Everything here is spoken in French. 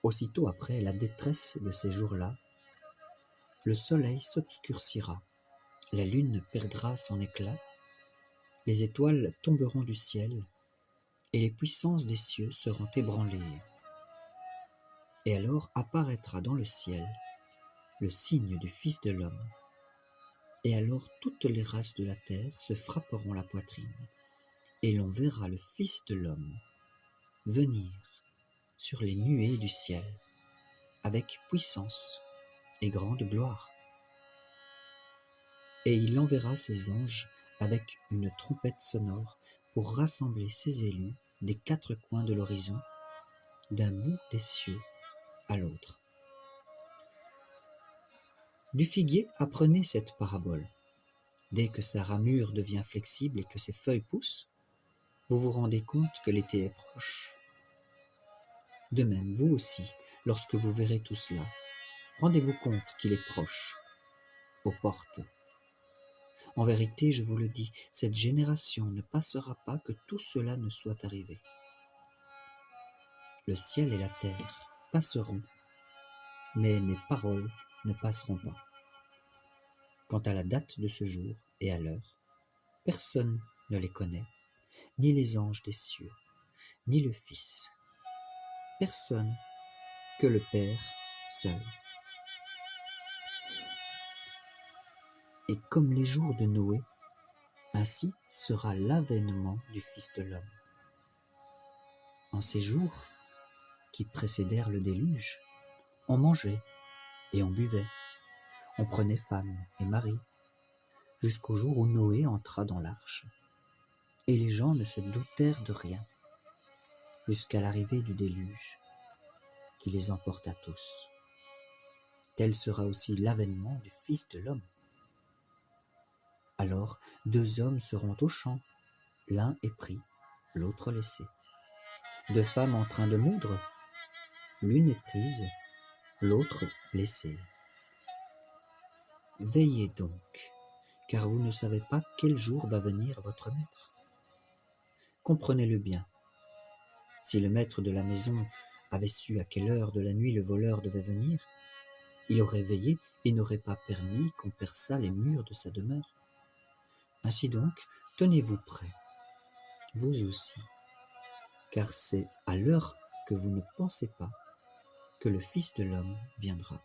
Aussitôt après la détresse de ces jours-là, le soleil s'obscurcira, la lune perdra son éclat, les étoiles tomberont du ciel, et les puissances des cieux seront ébranlées. Et alors apparaîtra dans le ciel le signe du Fils de l'homme. Et alors toutes les races de la terre se frapperont la poitrine, et l'on verra le Fils de l'homme venir sur les nuées du ciel, avec puissance et grande gloire. Et il enverra ses anges avec une trompette sonore pour rassembler ses élus des quatre coins de l'horizon, d'un bout des cieux à l'autre. Du figuier, apprenez cette parabole. Dès que sa ramure devient flexible et que ses feuilles poussent, vous vous rendez compte que l'été est proche. De même, vous aussi, lorsque vous verrez tout cela, rendez-vous compte qu'il est proche, aux portes. En vérité, je vous le dis, cette génération ne passera pas que tout cela ne soit arrivé. Le ciel et la terre passeront, mais mes paroles ne passeront pas. Quant à la date de ce jour et à l'heure, personne ne les connaît, ni les anges des cieux, ni le Fils. Personne que le Père seul. Et comme les jours de Noé, ainsi sera l'avènement du Fils de l'homme. En ces jours qui précédèrent le déluge, on mangeait et on buvait, on prenait femme et mari, jusqu'au jour où Noé entra dans l'arche. Et les gens ne se doutèrent de rien, jusqu'à l'arrivée du déluge, qui les emporta tous. Tel sera aussi l'avènement du Fils de l'homme. Alors 2 hommes seront au champ, l'un est pris, l'autre laissé. 2 femmes en train de moudre, l'une est prise, l'autre laissée. Veillez donc, car vous ne savez pas quel jour va venir votre maître. Comprenez-le bien. Si le maître de la maison avait su à quelle heure de la nuit le voleur devait venir, il aurait veillé et n'aurait pas permis qu'on perçât les murs de sa demeure. Ainsi donc, tenez-vous prêts, vous aussi, car c'est à l'heure que vous ne pensez pas que le Fils de l'homme viendra.